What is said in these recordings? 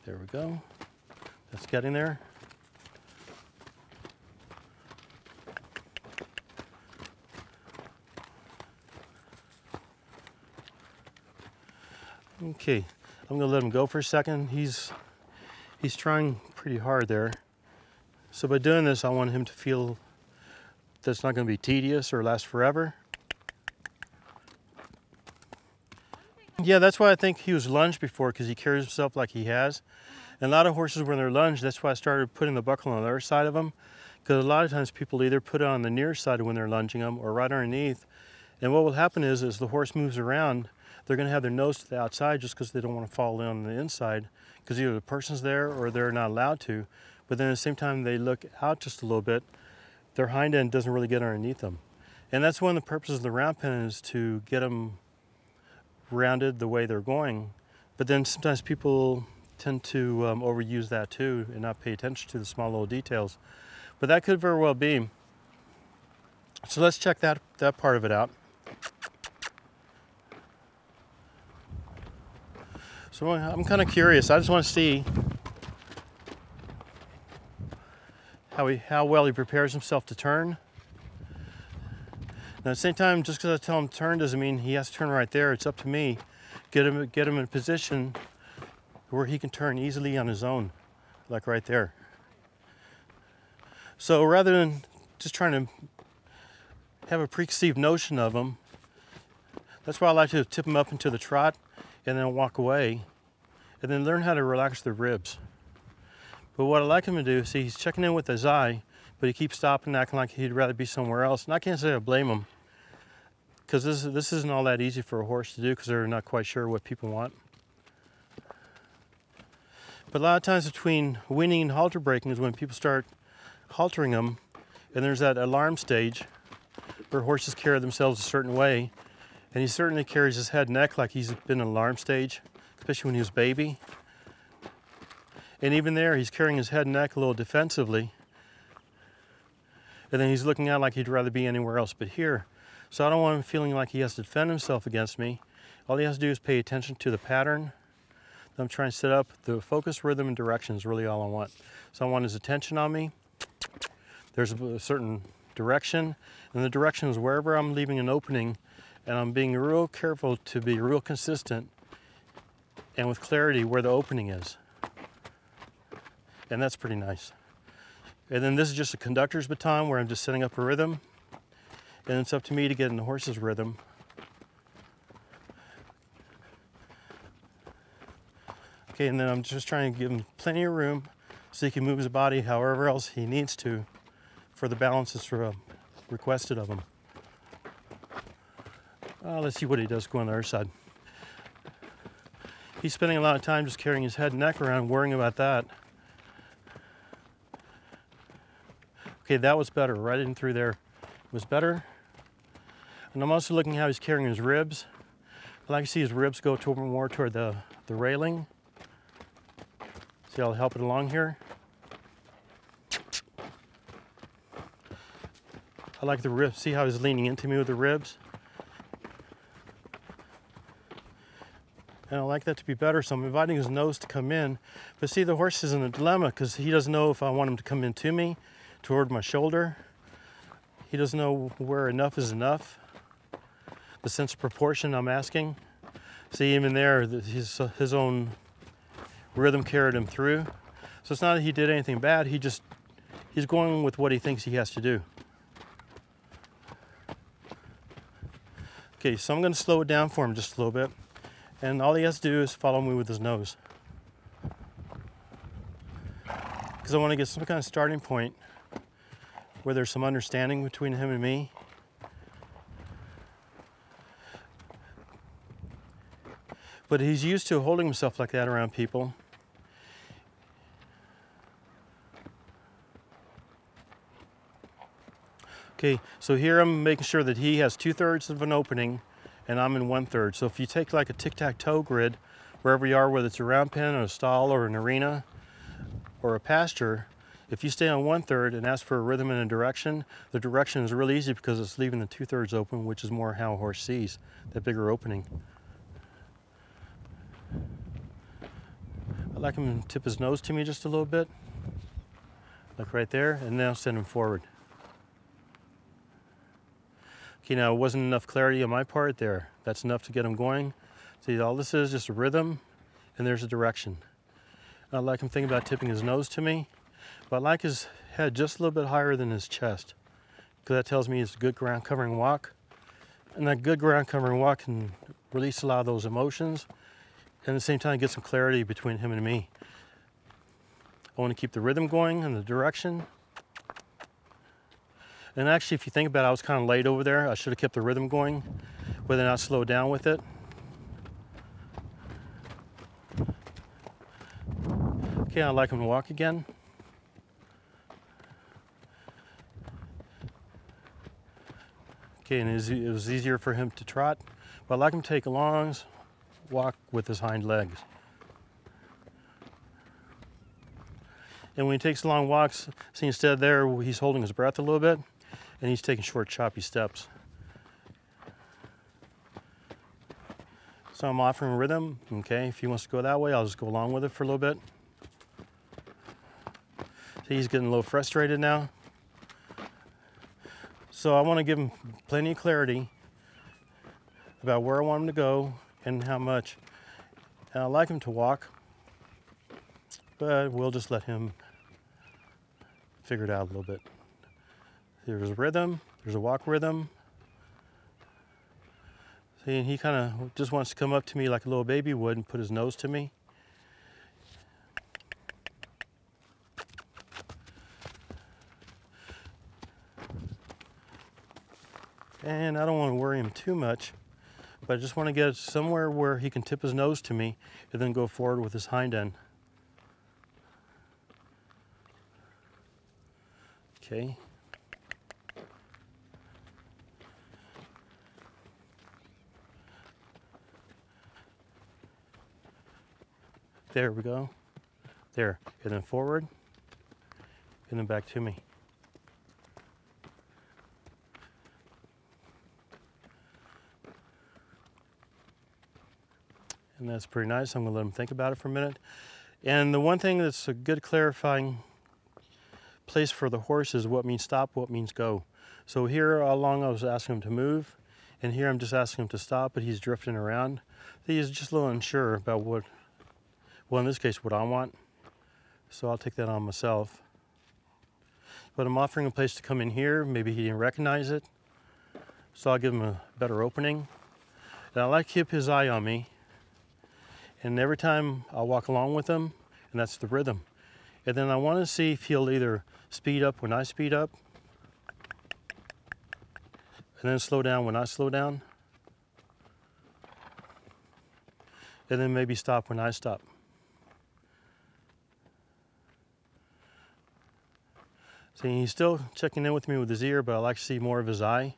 There we go. That's getting there. Okay, I'm gonna let him go for a second. He's trying pretty hard there. So by doing this, I want him to feel that it's not gonna be tedious or last forever. Yeah, that's why I think he was lunged before, because he carries himself like he has. And a lot of horses, when they're lunged, that's why I started putting the buckle on the other side of them. Because a lot of times people either put it on the near side when they're lunging them or right underneath. And what will happen is, as the horse moves around, they're going to have their nose to the outside just because they don't want to fall in on the inside, because either the person's there or they're not allowed to. But then at the same time, they look out just a little bit. Their hind end doesn't really get underneath them. And that's one of the purposes of the round pen, is to get them rounded the way they're going. But then sometimes people tend to overuse that too and not pay attention to the small little details. But that could very well be. So let's check that part of it out. So I'm kind of curious. I just want to see how well he prepares himself to turn. Now, at the same time, just because I tell him to turn doesn't mean he has to turn right there. It's up to me. Get him in a position where he can turn easily on his own, like right there. So rather than just trying to have a preconceived notion of him, that's why I like to tip him up into the trot and then walk away, and then learn how to relax the ribs. But what I like him to do, see, he's checking in with his eye, but he keeps stopping, acting like he'd rather be somewhere else. And I can't say I blame him, because this isn't all that easy for a horse to do, because they're not quite sure what people want. But a lot of times between weaning and halter breaking is when people start haltering them, and there's that alarm stage where horses carry themselves a certain way, and he certainly carries his head and neck like he's been in an alarm stage, especially when he was a baby. And even there, he's carrying his head and neck a little defensively, and then he's looking out like he'd rather be anywhere else but here. So I don't want him feeling like he has to defend himself against me. All he has to do is pay attention to the pattern that I'm trying to set up. The focus, rhythm, and direction is really all I want. So I want his attention on me. There's a certain direction, and the direction is wherever I'm leaving an opening, and I'm being real careful to be real consistent and with clarity where the opening is. And that's pretty nice. And then this is just a conductor's baton where I'm just setting up a rhythm, and it's up to me to get in the horse's rhythm. Okay, and then I'm just trying to give him plenty of room so he can move his body however else he needs to for the balance that's requested of him. Let's see what he does go on the other side. He's spending a lot of time just carrying his head and neck around, worrying about that. Okay, that was better. Right in through there was better. And I'm also looking how he's carrying his ribs. I like to see his ribs go more toward the railing. See, I'll help it along here. I like the ribs. See how he's leaning into me with the ribs? And I like that to be better, so I'm inviting his nose to come in. But see, the horse is in a dilemma, because he doesn't know if I want him to come in to me, toward my shoulder. He doesn't know where enough is enough. The sense of proportion I'm asking. See, even there, his own rhythm carried him through. So it's not that he did anything bad, he's going with what he thinks he has to do. Okay, so I'm going to slow it down for him just a little bit. And all he has to do is follow me with his nose. Because I want to get some kind of starting point where there's some understanding between him and me. But he's used to holding himself like that around people. Okay, so here I'm making sure that he has 2/3 of an opening and I'm in 1/3. So if you take like a tic-tac-toe grid, wherever you are, whether it's a round pen or a stall or an arena or a pasture, if you stay on 1/3 and ask for a rhythm and a direction, the direction is really easy because it's leaving the 2/3 open, which is more how a horse sees, that bigger opening. I like him to tip his nose to me just a little bit, like right there, and now send him forward. Okay, now it wasn't enough clarity on my part there. That's enough to get him going. See, all this is just a rhythm, and there's a direction. I like him thinking about tipping his nose to me, but I like his head just a little bit higher than his chest, because that tells me it's a good ground covering walk. And that good ground covering walk can release a lot of those emotions, and at the same time get some clarity between him and me. I want to keep the rhythm going and the direction. And actually, if you think about it, I was kind of late over there. I should have kept the rhythm going, but then I slowed down with it. Okay, I'd like him to walk again. Okay, and it was easier for him to trot, but I'd like him to take a long walk with his hind legs. And when he takes long walks, see, instead there, he's holding his breath a little bit, and he's taking short, choppy steps. So I'm offering rhythm. Okay, if he wants to go that way, I'll just go along with it for a little bit. See, he's getting a little frustrated now. So I want to give him plenty of clarity about where I want him to go and how much. And I like him to walk, but we'll just let him figure it out a little bit. There's a rhythm, there's a walk rhythm. See, and he kind of just wants to come up to me like a little baby would and put his nose to me. And I don't want to worry him too much, but I just want to get somewhere where he can tip his nose to me and then go forward with his hind end. Okay. There we go. There, and then forward, and then back to me. And that's pretty nice. I'm gonna let him think about it for a minute. And the one thing that's a good clarifying place for the horse is what means stop, what means go. So here all along I was asking him to move, and here I'm just asking him to stop, but he's drifting around. He's just a little unsure about what, well, in this case, what I want. So I'll take that on myself. But I'm offering a place to come in here. Maybe he didn't recognize it. So I'll give him a better opening. And I like to keep his eye on me. And every time I'll walk along with him, and that's the rhythm. And then I want to see if he'll either speed up when I speed up, and then slow down when I slow down, and then maybe stop when I stop. See, he's still checking in with me with his ear, but I like to see more of his eye.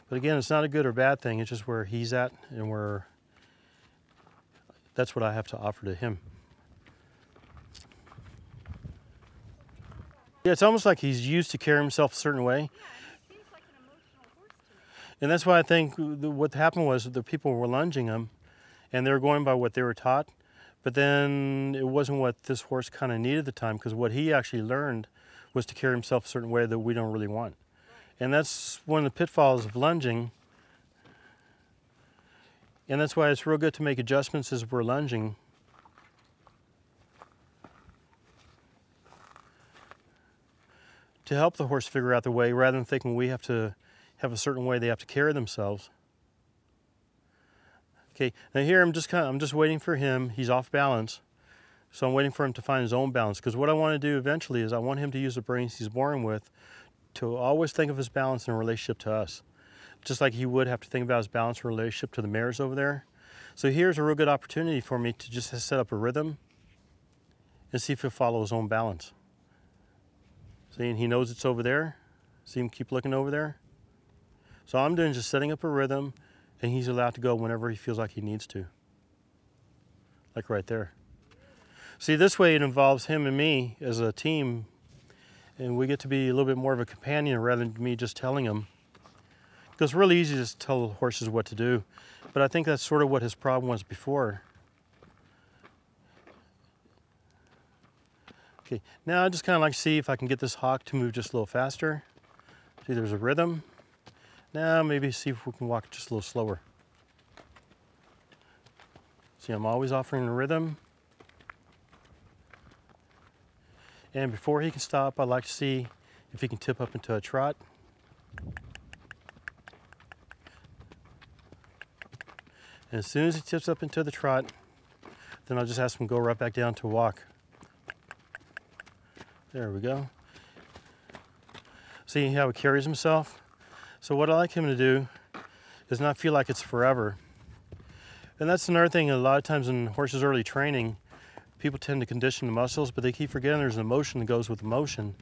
But again, it's not a good or bad thing. It's just where he's at and where that's what I have to offer to him. Yeah, it's almost like he's used to carry himself a certain way. Yeah, he seems like an emotional horse to me. And that's why I think what happened was the people were lunging him, and they were going by what they were taught. But then it wasn't what this horse kind of needed at the time, because what he actually learned was to carry himself a certain way that we don't really want. Right. And that's one of the pitfalls of lunging. And that's why it's real good to make adjustments as we're lunging. To help the horse figure out the way, rather than thinking we have to have a certain way they have to carry themselves. Okay, now here I'm just waiting for him. He's off balance. So I'm waiting for him to find his own balance, because what I want to do eventually is I want him to use the brains he's born with to always think of his balance in relationship to us. Just like he would have to think about his balance in relationship to the mares over there. So here's a real good opportunity for me to just set up a rhythm and see if he'll follow his own balance. See, and he knows it's over there. See him keep looking over there? So all I'm doing is just setting up a rhythm, and he's allowed to go whenever he feels like he needs to. Like right there. See, this way it involves him and me as a team, and we get to be a little bit more of a companion rather than me just telling him. Because it's really easy to just tell horses what to do, but I think that's sort of what his problem was before. Okay, now I just kind of like to see if I can get this hawk to move just a little faster. See, there's a rhythm. Now maybe see if we can walk just a little slower. See, I'm always offering a rhythm. And before he can stop, I'd like to see if he can tip up into a trot. And as soon as he tips up into the trot, then I'll just ask him to go right back down to a walk. There we go. See how he carries himself? So what I like him to do is not feel like it's forever. And that's another thing, a lot of times in horses' early training, people tend to condition the muscles, but they keep forgetting there's an emotion that goes with the motion.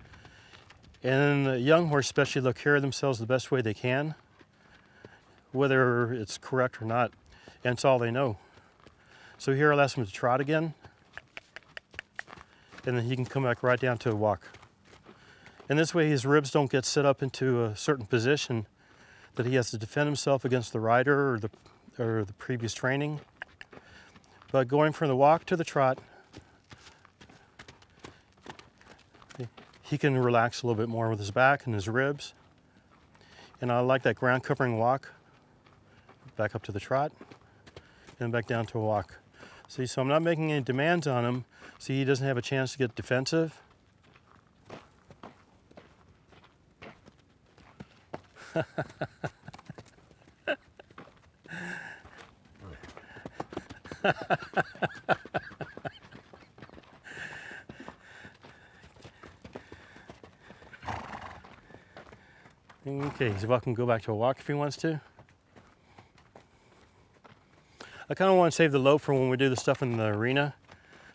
And the young horse especially, they'll carry themselves the best way they can, whether it's correct or not. And it's all they know. So here I'll ask him to trot again, and then he can come back right down to a walk. And this way his ribs don't get set up into a certain position that he has to defend himself against the rider or the previous training. But going from the walk to the trot, he can relax a little bit more with his back and his ribs. And I like that ground covering walk. Back up to the trot and back down to a walk. See, so I'm not making any demands on him. See, he doesn't have a chance to get defensive. Okay, he's welcome to go back to a walk if he wants to. I kind of want to save the lope for when we do the stuff in the arena,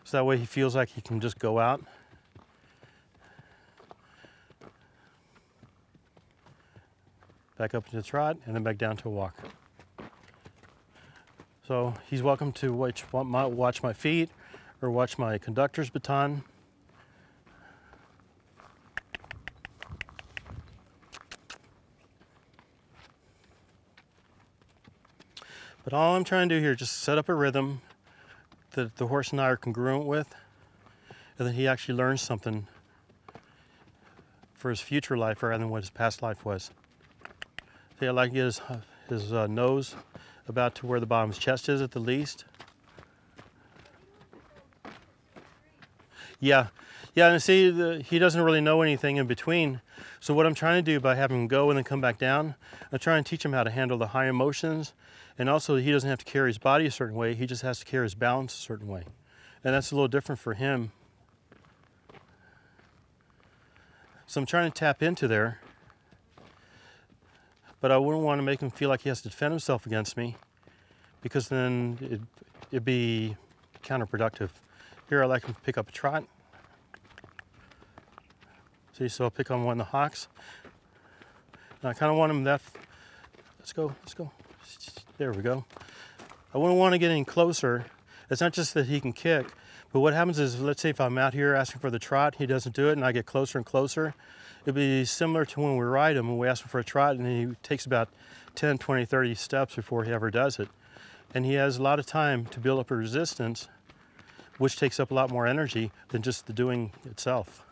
so that way he feels like he can just go out. Back up to the trot and then back down to a walk. So he's welcome to watch my feet or watch my conductor's baton. But all I'm trying to do here is just set up a rhythm that the horse and I are congruent with, and that he actually learns something for his future life rather than what his past life was. See, I like to get his nose about to where the bottom of his chest is at the least. Yeah, and see, he doesn't really know anything in between. So what I'm trying to do by having him go and then come back down, I'm trying to teach him how to handle the high emotions. And also, he doesn't have to carry his body a certain way, he just has to carry his balance a certain way. And that's a little different for him. So I'm trying to tap into there, but I wouldn't want to make him feel like he has to defend himself against me, because then it'd be counterproductive. Here I like him to pick up a trot. See, so I'll pick on one of the hocks. Now I kind of want him that, let's go. There we go. I wouldn't want to get any closer. It's not just that he can kick, but what happens is, let's say if I'm out here asking for the trot, he doesn't do it, and I get closer and closer. It'd be similar to when we ride him, when we ask him for a trot, and he takes about 10, 20, 30 steps before he ever does it. And he has a lot of time to build up a resistance, which takes up a lot more energy than just the doing itself.